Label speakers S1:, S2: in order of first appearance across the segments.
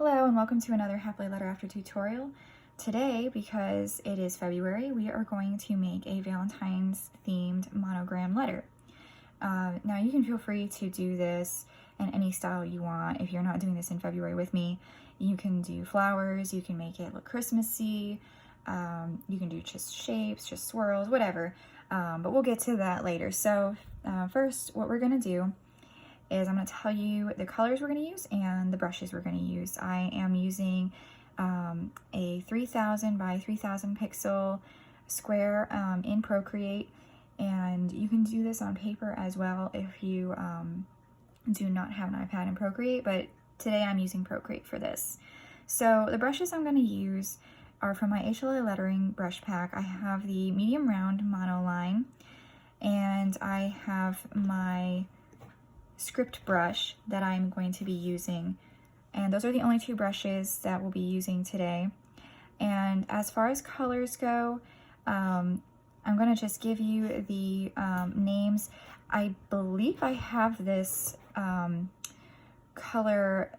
S1: Hello and welcome to another Happily Letter After tutorial. Today, because it is February, we are going to make a Valentine's themed monogram letter. Now you can feel free to do this in any style you want. If you're not doing this in February with me, you can do flowers, you can make it look Christmassy, you can do just shapes, just swirls, whatever. But we'll get to that later. So first, what we're gonna do is I'm going to tell you the colors we're going to use and the brushes we're going to use. I am using a 3000 by 3000 pixel square in Procreate, and you can do this on paper as well if you do not have an iPad in Procreate, but today I'm using Procreate for this. So the brushes I'm going to use are from my HLA lettering brush pack. I have the medium round monoline, and I have my script brush that I'm going to be using, and those are the only two brushes that we'll be using today. And as far as colors go, I'm going to just give you the names. I believe I have this color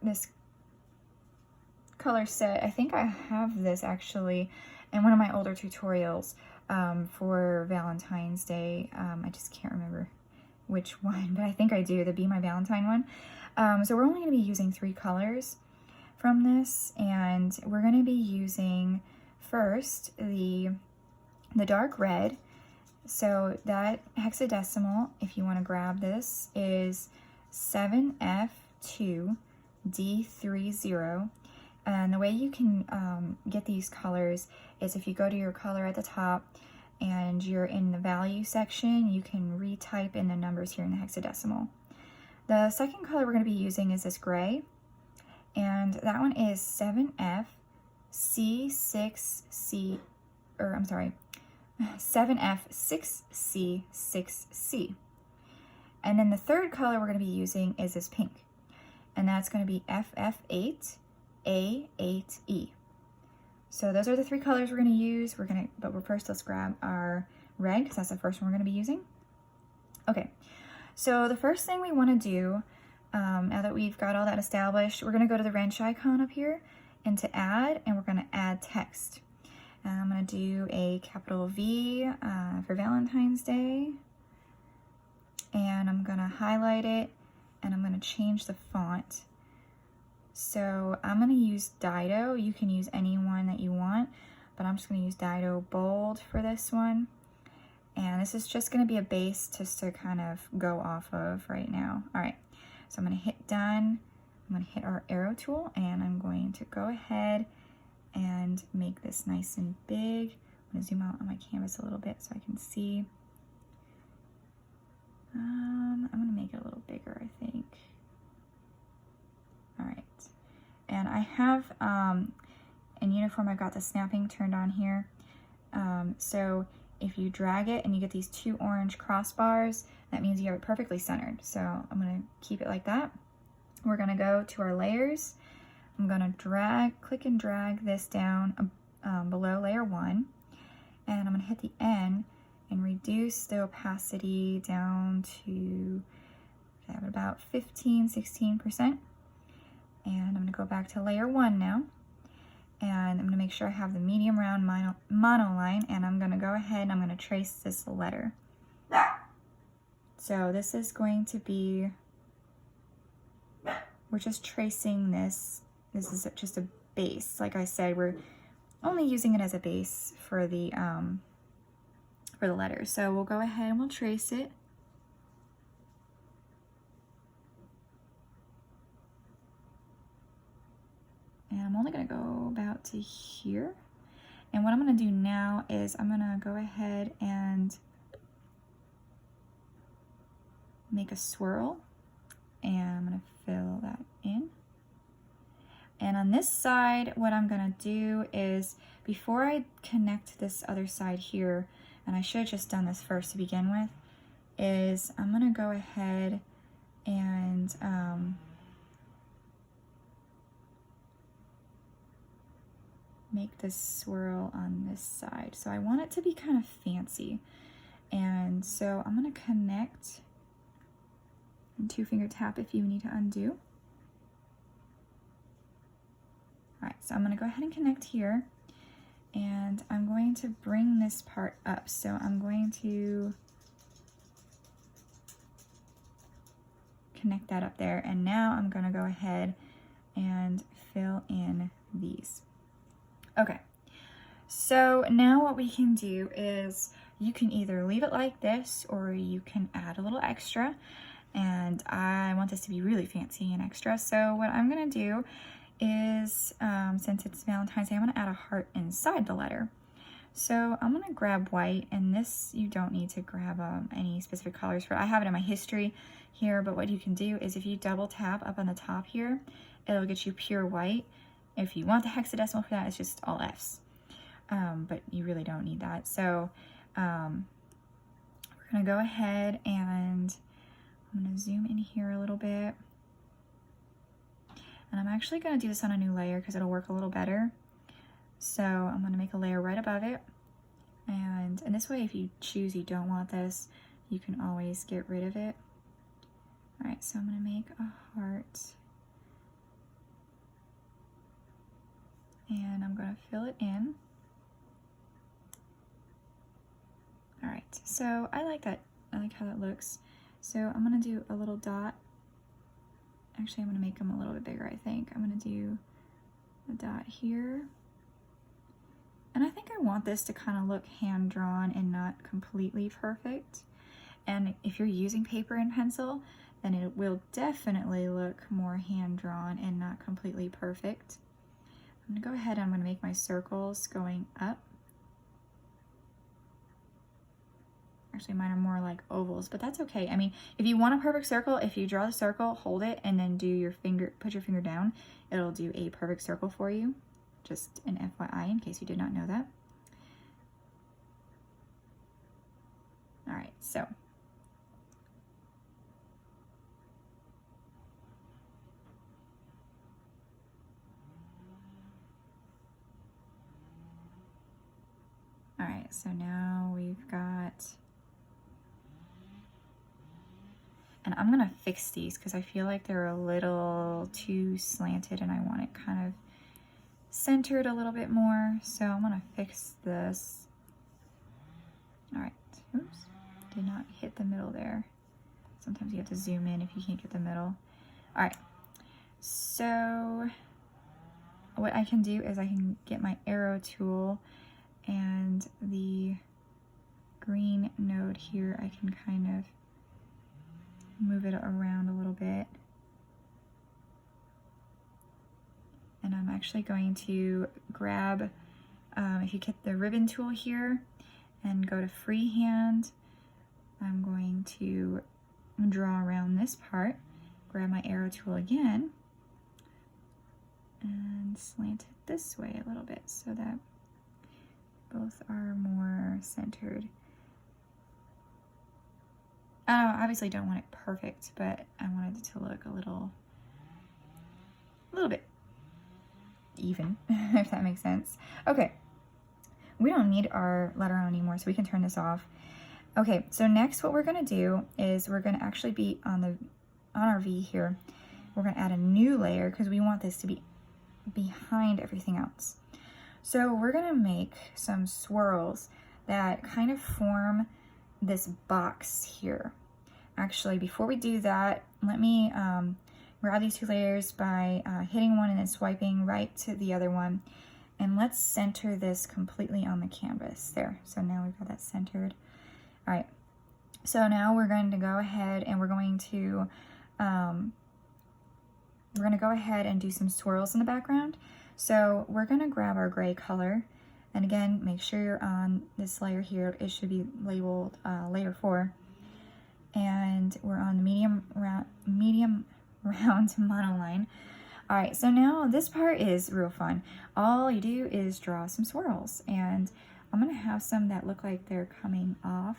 S1: this color set. I think I have this actually in one of my older tutorials for Valentine's Day. I just can't remember which one, but I think I do, the Be My Valentine one. So we're only going to be using 3 colors from this, and we're going to be using first the dark red. So that hexadecimal, if you want to grab this, is 7F2D30. And the way you can get these colors is if you go to your color at the top and you're in the value section, you can retype in the numbers here in the hexadecimal. The second color we're going to be using is this gray, and that one is 7F6C, or I'm sorry, 7F6C6C. And then the third color we're going to be using is this pink, and that's going to be FF8A8E. So those are the 3 colors we're going to use. But first let's grab our red, because that's the first one we're going to be using. Okay, so the first thing we want to do, now that we've got all that established, we're going to go to the wrench icon up here and to add, and we're going to add text. And I'm going to do a capital V for Valentine's Day, and I'm going to highlight it, and I'm going to change the font. So I'm going to use Dido. You can use any one that you want, but I'm just going to use Dido Bold for this one. And this is just going to be a base just to kind of go off of right now. All right, so I'm going to hit done. I'm going to hit our arrow tool, and I'm going to go ahead and make this nice and big. I'm going to zoom out on my canvas a little bit so I can see. I'm going to make it a little bigger, I think. All right, and I have in uniform, I've got the snapping turned on here. So if you drag it and you get these 2 orange crossbars, that means you have it perfectly centered. So I'm going to keep it like that. We're going to go to our layers. I'm going to click and drag this down below layer 1, and I'm going to hit the N and reduce the opacity down to about 15–16%. And I'm going to go back to layer 1 now, and I'm going to make sure I have the medium round monoline, and I'm going to go ahead and I'm going to trace this letter. So this is going to be, we're just tracing this. This is just a base. Like I said, we're only using it as a base for the letter. So we'll go ahead and we'll trace it. And I'm only going to go about to here. And what I'm going to do now is I'm going to go ahead and make a swirl. And I'm going to fill that in. And on this side, what I'm going to do is, before I connect this other side here, and I should have just done this first to begin with, is I'm going to go ahead and make this swirl on this side. So I want it to be kind of fancy. And so I'm going to connect, and 2-finger tap if you need to undo. All right, so I'm gonna go ahead and connect here, and I'm going to bring this part up. So I'm going to connect that up there, and now I'm gonna go ahead and fill in these. Okay, so now what we can do is you can either leave it like this or you can add a little extra, and I want this to be really fancy and extra. So what I'm gonna do is, since it's Valentine's Day, I'm gonna add a heart inside the letter. So I'm gonna grab white, and this you don't need to grab any specific colors for. I have it in my history here, but what you can do is if you double tap up on the top here, it'll get you pure white. If you want the hexadecimal for that, it's just all F's. But you really don't need that. So we're gonna go ahead and I'm gonna zoom in here a little bit. And I'm actually gonna do this on a new layer because it'll work a little better. So I'm gonna make a layer right above it. And this way, if you choose you don't want this, you can always get rid of it. All right, so I'm gonna make a heart. And I'm gonna fill it in. All right, so I like that. I like how that looks. So I'm gonna do a little dot. Actually, I'm gonna make them a little bit bigger, I think. I'm gonna do a dot here. And I think I want this to kind of look hand-drawn and not completely perfect. And if you're using paper and pencil, then it will definitely look more hand-drawn and not completely perfect. I'm gonna go ahead and I'm gonna make my circles going up. Actually, mine are more like ovals, but that's okay. I mean, if you want a perfect circle, if you draw the circle, hold it, and then do your finger, put your finger down, it'll do a perfect circle for you. Just an FYI in case you did not know that. All right, so. All right, so now we've got, and I'm gonna fix these because I feel like they're a little too slanted and I want it kind of centered a little bit more. So I'm gonna fix this. All right, oops, did not hit the middle there. Sometimes you have to zoom in if you can't get the middle. All right, so what I can do is I can get my arrow tool and the green node here, I can kind of move it around a little bit. And I'm actually going to grab, if you get the ribbon tool here and go to freehand, I'm going to draw around this part, grab my arrow tool again, and slant it this way a little bit so that both are more centered. I obviously don't want it perfect, but I wanted it to look a little bit even, if that makes sense. Okay, we don't need our letter on anymore, so we can turn this off. Okay, so next what we're gonna do is we're gonna actually be on our V here. We're gonna add a new layer because we want this to be behind everything else. So we're gonna make some swirls that kind of form this box here. Actually, before we do that, let me grab these two layers by hitting one and then swiping right to the other one. And let's center this completely on the canvas there. So now we've got that centered. All right, so now we're going to go ahead and we're going to go ahead and do some swirls in the background. So we're gonna grab our gray color, and again, make sure you're on this layer here. It should be labeled layer 4, and we're on the medium round monoline. All right, so now this part is real fun. All you do is draw some swirls, and I'm gonna have some that look like they're coming off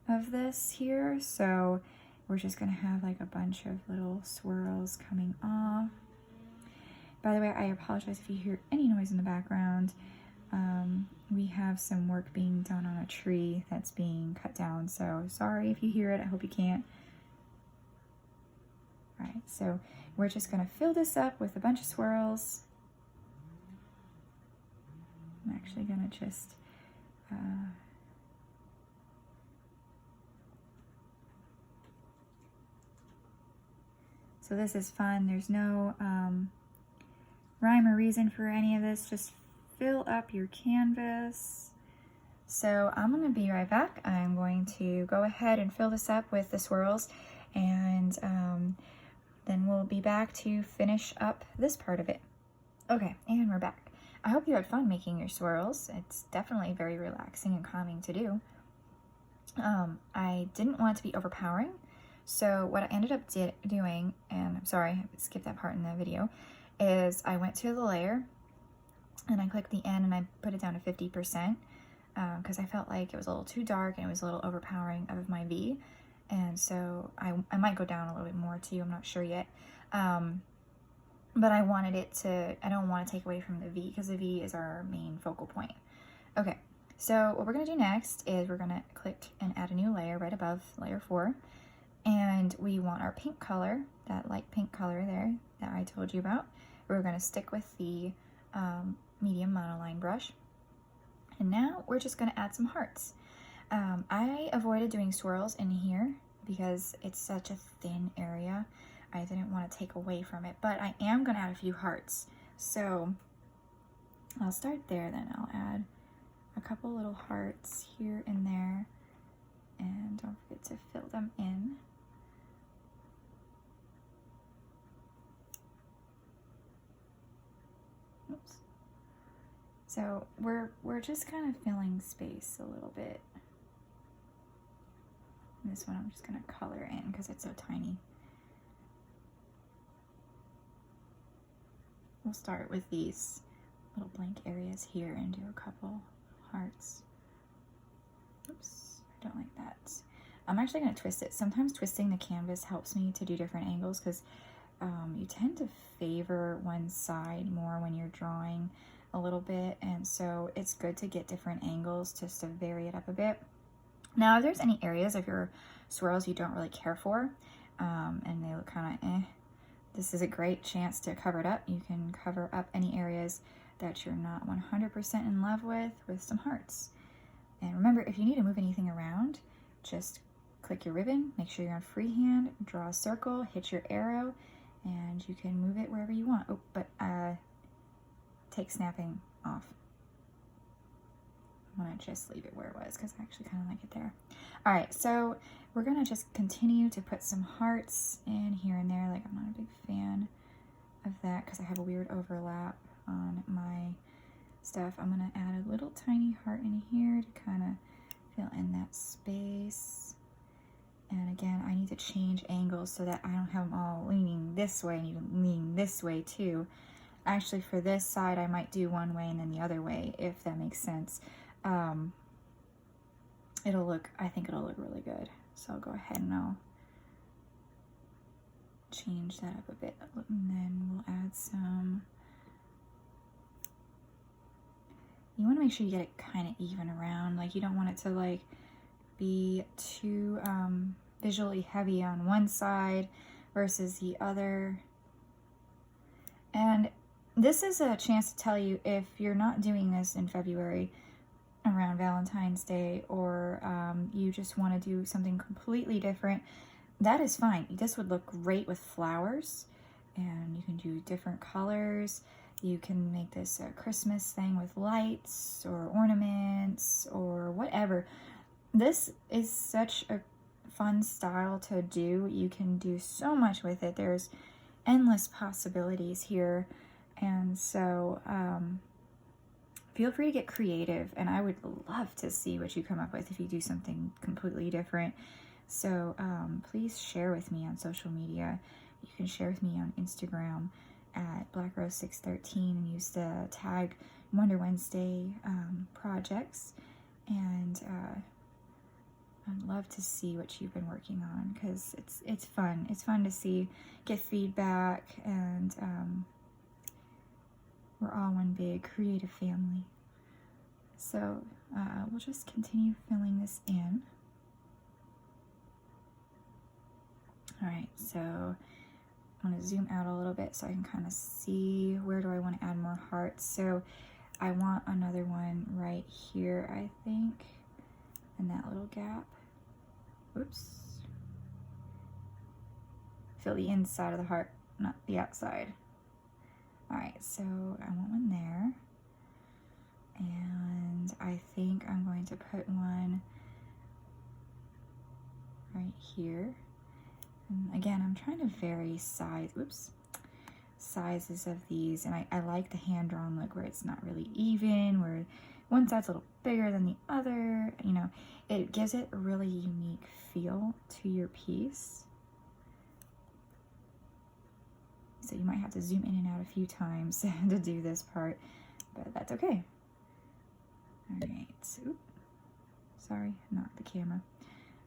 S1: of this here. So we're just gonna have like a bunch of little swirls coming off. By the way, I apologize if you hear any noise in the background. We have some work being done on a tree that's being cut down, so sorry if you hear it. I hope you can't. All right, so we're just gonna fill this up with a bunch of swirls. I'm actually gonna just so this is fun. There's no rhyme or reason for any of this. Just fill up your canvas. So I'm gonna be right back. I'm going to go ahead and fill this up with the swirls, and then we'll be back to finish up this part of it. Okay, and we're back. I hope you had fun making your swirls. It's definitely very relaxing and calming to do. I didn't want it to be overpowering, so what I ended up doing, and I'm sorry, I skipped that part in the video, is I went to the layer and I clicked the N and I put it down to 50%. Because I felt like it was a little too dark and it was a little overpowering of my V, and so I might go down a little bit more too, I'm not sure yet, but I wanted it to, I don't want to take away from the V because the V is our main focal point. Okay, so what we're going to do next is we're going to click and add a new layer right above layer 4, and we want our pink color, that light pink color there that I told you about. We're going to stick with the medium monoline brush. And now we're just going to add some hearts. I avoided doing swirls in here because it's such a thin area. I didn't want to take away from it, but I am going to add a few hearts. So I'll start there, then I'll add a couple little hearts here and there. And don't forget to fill them in. Oops. So we're just kind of filling space a little bit. And this one I'm just going to color in because it's so tiny. We'll start with these little blank areas here and do a couple hearts. Oops, I don't like that. I'm actually going to twist it. Sometimes twisting the canvas helps me to do different angles because you tend to favor one side more when you're drawing a little bit, and so it's good to get different angles just to vary it up a bit. Now if there's any areas of your swirls you don't really care for and they look kind of this is a great chance to cover it up. You can cover up any areas that you're not 100% in love with some hearts. And remember, if you need to move anything around, just click your ribbon, make sure you're on freehand, draw a circle, hit your arrow, and you can move it wherever you want. Oh, but take snapping off. I'm gonna just leave it where it was because I actually kind of like it there. All right, so we're gonna just continue to put some hearts in here and there. Like, I'm not a big fan of that because I have a weird overlap on my stuff. I'm gonna add a little tiny heart in here to kind of fill in that space. And again, I need to change angles so that I don't have them all leaning this way. I need them leaning this way too. Actually, for this side, I might do one way and then the other way, if that makes sense. I think it'll look really good. So I'll go ahead and I'll change that up a bit. And then we'll add some, you want to make sure you get it kind of even around. Like, you don't want it to like be too visually heavy on one side versus the other. And this is a chance to tell you if you're not doing this in February around Valentine's Day, or you just want to do something completely different, that is fine. This would look great with flowers, and you can do different colors. You can make this a Christmas thing with lights or ornaments or whatever. This is such a fun style to do. You can do so much with it. There's endless possibilities here. And so feel free to get creative, and I would love to see what you come up with if you do something completely different. So please share with me on social media. You can share with me on Instagram at blackrose613 and use the tag Wonder Wednesday projects. And I'd love to see what you've been working on because it's fun. It's fun to see, get feedback, and we're all one big creative family. So we'll just continue filling this in. All right, so I want to zoom out a little bit so I can kind of see where do I want to add more hearts. So I want another one right here, I think, in that little gap. Oops. Feel the inside of the heart, not the outside. All right, so I want one there. And I think I'm going to put one right here. And again, I'm trying to vary sizes of these, and I like the hand-drawn look where it's not really even, where one side's a little bigger than the other. You know, it gives it a really unique feel to your piece. So you might have to zoom in and out a few times to do this part, but that's okay. All right, oop, sorry, not the camera.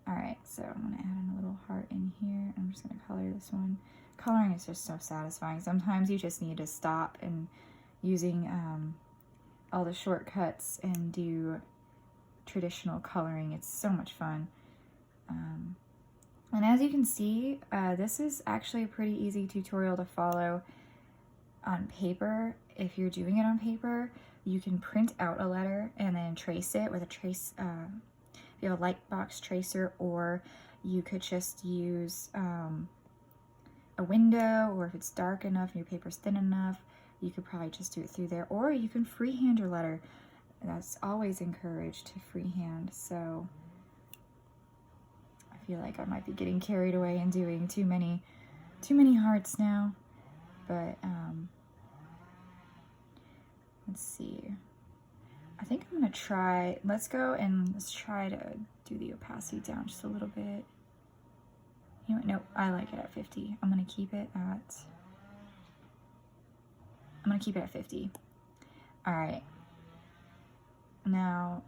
S1: All right, so I'm gonna add in a little heart in here. I'm just gonna color this one. Coloring is just so satisfying. Sometimes you just need to stop and using all the shortcuts and do traditional coloring. It's so much fun. And as you can see, this is actually a pretty easy tutorial to follow on paper. If you're doing it on paper, you can print out a letter and then trace it with a trace, if you have a light box tracer, or you could just use a window, or if it's dark enough and your paper's thin enough, you could probably just do it through there, or you can freehand your letter. That's always encouraged to freehand. So I feel like I might be getting carried away and doing too many hearts now, but let's see. I think I'm gonna try, let's try to do the opacity down just a little bit. You know what, nope, I like it at 50. I'm gonna keep it at 50. All right. Now,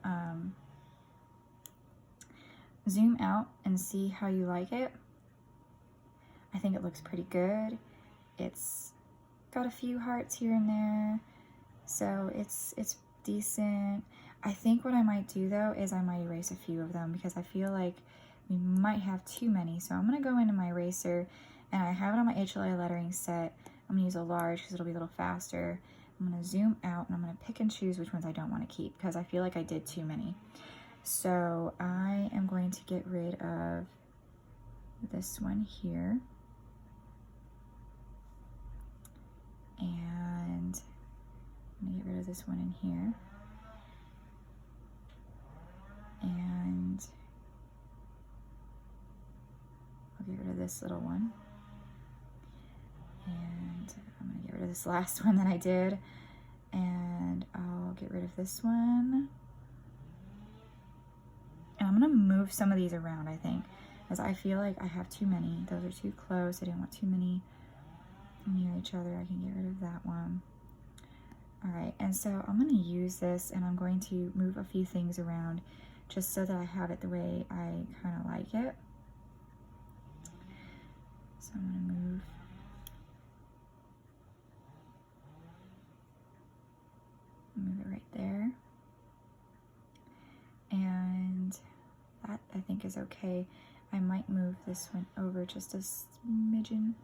S1: zoom out and see how you like it. I think it looks pretty good. It's got a few hearts here and there, so it's decent. I think what I might do though is I might erase a few of them because I feel like we might have too many. So I'm gonna go into my eraser, and I have it on my HLA lettering set. I'm gonna use a large because it'll be a little faster. I'm gonna zoom out and I'm gonna pick and choose which ones I don't want to keep because I feel like I did too many. So I am going to get rid of this one here. And I'm gonna get rid of this one in here. And I'll get rid of this little one. And I'm gonna get rid of this last one that I did. And I'll get rid of this one. And I'm gonna move some of these around, I think, because I feel like I have too many. Those are too close. I didn't want too many near each other. I can get rid of that one. All right, and so I'm gonna use this, and I'm going to move a few things around just so that I have it the way I kind of like it. So I'm gonna move it right there. And that I think is okay. I might move this one over just a smidgen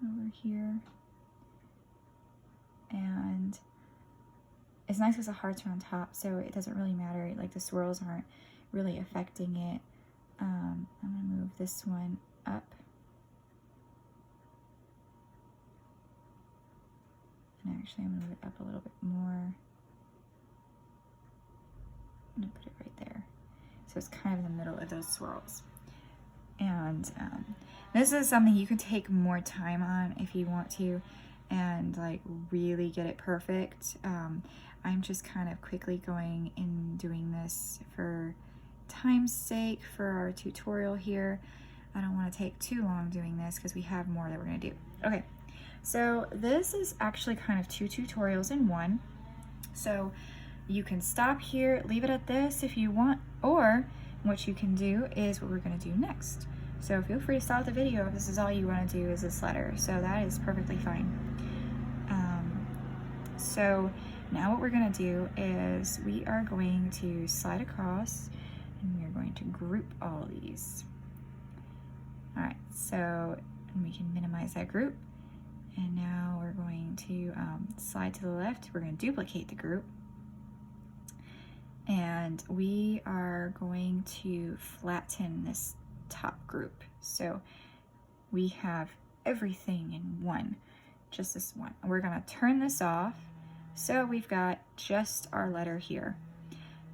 S1: over here. And it's nice because the hearts are on top, so it doesn't really matter. Like the swirls aren't really affecting it. I'm gonna move this one up. And actually I'm gonna move it up a little bit more. I'm gonna put it right there. So it's kind of in the middle of those swirls. And this is something you can take more time on if you want to and like really get it perfect. I'm just kind of quickly going and doing this for time's sake for our tutorial here. I don't want to take too long doing this because we have more that we're going to do. Okay, so this is actually kind of two tutorials in one. So you can stop here, leave it at this if you want, or what you can do is what we're going to do next. So feel free to stop the video if this is all you want to do is this letter. So that is perfectly fine. So now what we're going to do is we are going to slide across and we are going to group all these. All right, so we can minimize that group. And now we're going going to slide to the left. We're going to duplicate the group. And we are going to flatten this top group. So we have everything in one, just this one. We're going to turn this off. So we've got just our letter here.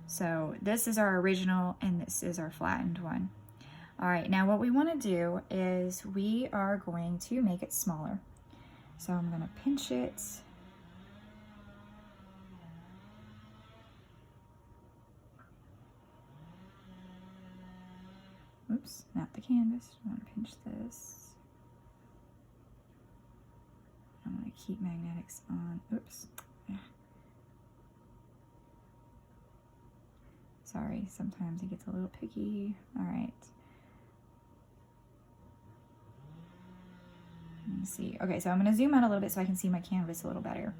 S1: So this is our original and this is our flattened one. All right, now what we want to do is we are going to make it smaller. So I'm going to pinch it. Oops, not the canvas. I want to pinch this. I'm going to keep magnetics on. Oops. Yeah. Sorry, sometimes it gets a little picky. All right. Let me see. Okay, so I'm going to zoom out a little bit so I can see my canvas a little better.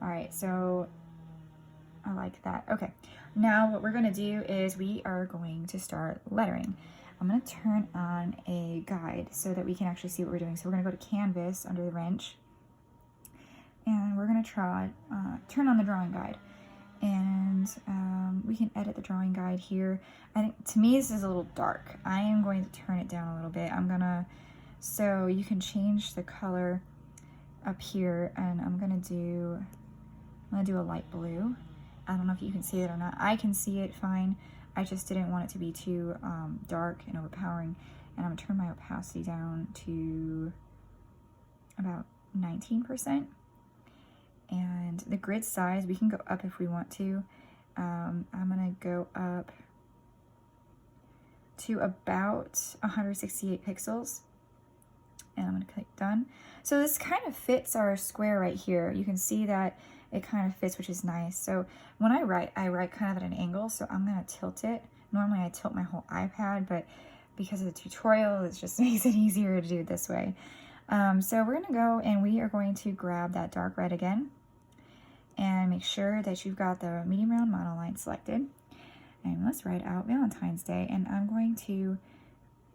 S1: All right, so I like that. Okay, now what we're going to do is we are going to start lettering. I'm going to turn on a guide so that we can actually see what we're doing. So we're going to go to Canvas under the wrench, and we're going to try turn on the drawing guide. And we can edit the drawing guide here. I think, to me, this is a little dark. I am going to turn it down a little bit. So you can change the color up here, and I'm gonna do a light blue. I don't know if you can see it or not. I can see it fine. I just didn't want it to be too dark and overpowering. And I'm gonna turn my opacity down to about 19%. And the grid size, we can go up if we want to. I'm gonna go up to about 168 pixels. And I'm gonna click done. So this kind of fits our square right here. You can see that it kind of fits, which is nice. So when I write kind of at an angle, so I'm gonna tilt it. Normally I tilt my whole iPad, but because of the tutorial, it just makes it easier to do it this way. So we're gonna go and we are going to grab that dark red again and make sure that you've got the medium round monoline selected. And let's write out Valentine's Day. And I'm going to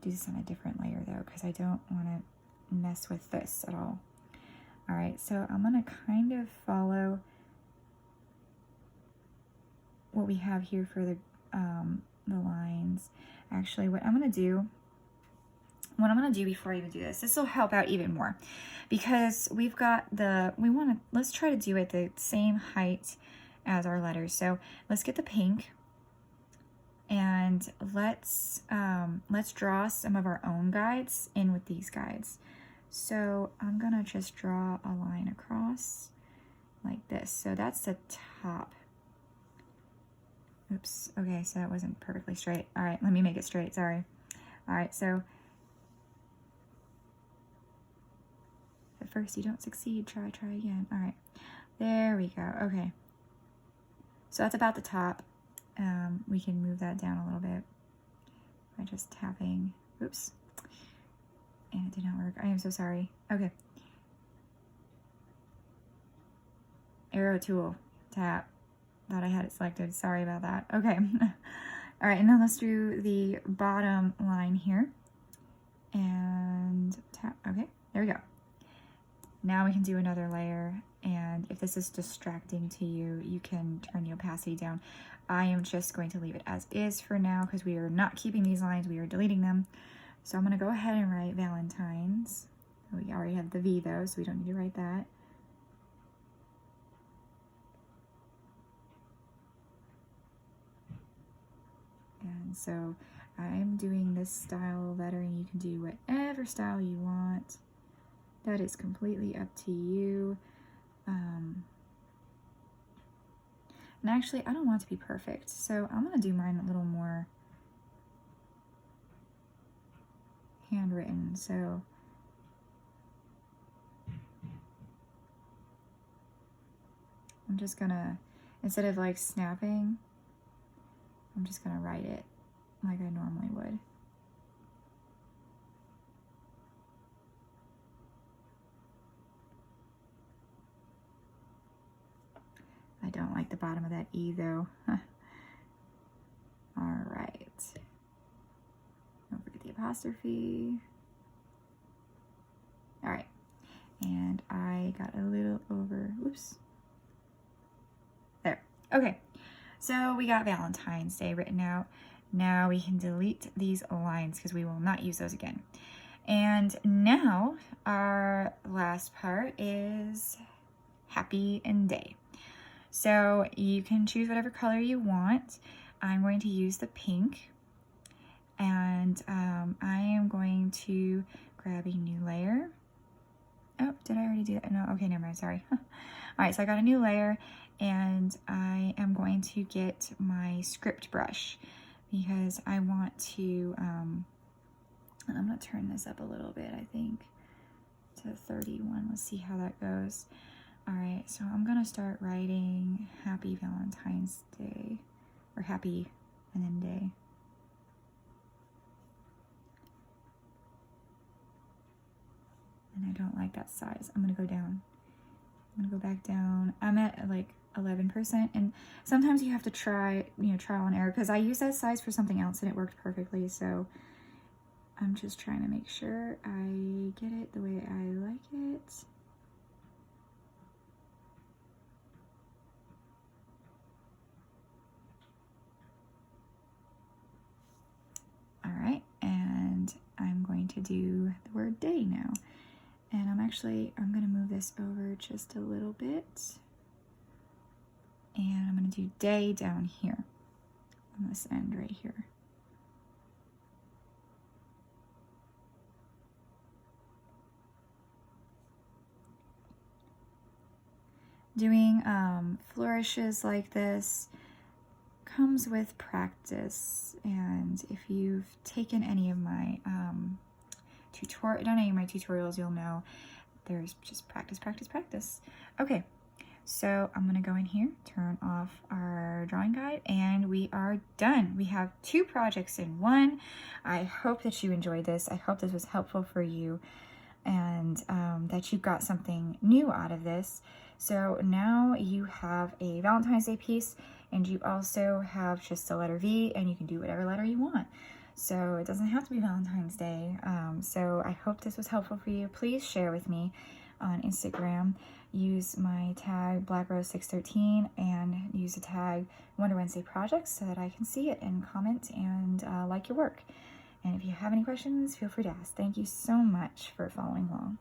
S1: do this on a different layer though, because I don't wanna mess with this at all. All right, so I'm gonna kind of follow what we have here for the lines. Actually, what I'm gonna do before I even do this will help out even more, because we've got let's try to do it the same height as our letters. So let's get the pink and let's draw some of our own guides in with these guides. So I'm gonna just draw a line across like this. So that's the top. Oops, okay, so that wasn't perfectly straight. All right, let me make it straight, sorry. All right, so at first you don't succeed, try again. All right, there we go, okay. So that's about the top. We can move that down a little bit by just tapping, oops. And it did not work. I am so sorry. Okay. Arrow tool, tap. Thought I had it selected. Sorry about that. Okay. All right, and now let's do the bottom line here. And tap. Okay, there we go. Now we can do another layer. And if this is distracting to you, you can turn the opacity down. I am just going to leave it as is for now because we are not keeping these lines. We are deleting them. So I'm going to go ahead and write Valentine's. We already have the V though, so we don't need to write that. And so I'm doing this style of lettering. You can do whatever style you want. That is completely up to you. And actually, I don't want it to be perfect. So I'm going to do mine a little more handwritten. So I'm just gonna, instead of like snapping, I'm just gonna write it like I normally would. I don't like the bottom of that E though. All right. Don't forget the apostrophe. All right. And I I got a little over, oops. There, okay. So we got Valentine's Day written out. Now we can delete these lines because we will not use those again. And now our last part is happy and day. So you can choose whatever color you want. I'm going to use the pink, and I am going to grab a new layer. Oh, did I already do that? No, okay, never mind, sorry. All right, so I got a new layer, and I am going to get my script brush because I want to, I'm gonna turn this up a little bit, I think, to 31. Let's see how that goes. All right, so I'm gonna start writing Happy Valentine's Day, or happy and then day. And I don't like that size. I'm gonna go down. I'm gonna go back down. I'm at like 11%, and sometimes you have to try, trial and error, because I used that size for something else and it worked perfectly, so I'm just trying to make sure I get it the way I like it. All right, and I'm going to do the word day now. And I'm gonna move this over just a little bit. And I'm gonna do day down here, on this end right here. Doing flourishes like this comes with practice, and if you've taken any of my done any of my tutorials, you'll know there's just practice, practice, practice. Okay, so I'm gonna go in here, turn off our drawing guide, and we are done. We have 2 projects in one. I hope that you enjoyed this. I hope this was helpful for you, and that you got something new out of this. So now you have a Valentine's Day piece, and you also have just a letter V, and you can do whatever letter you want. So it doesn't have to be Valentine's Day. So I hope this was helpful for you. Please share with me on Instagram. Use my tag BlackRose613 and use the tag Wonder Wednesday Projects so that I can see it and comment and like your work. And if you have any questions, feel free to ask. Thank you so much for following along.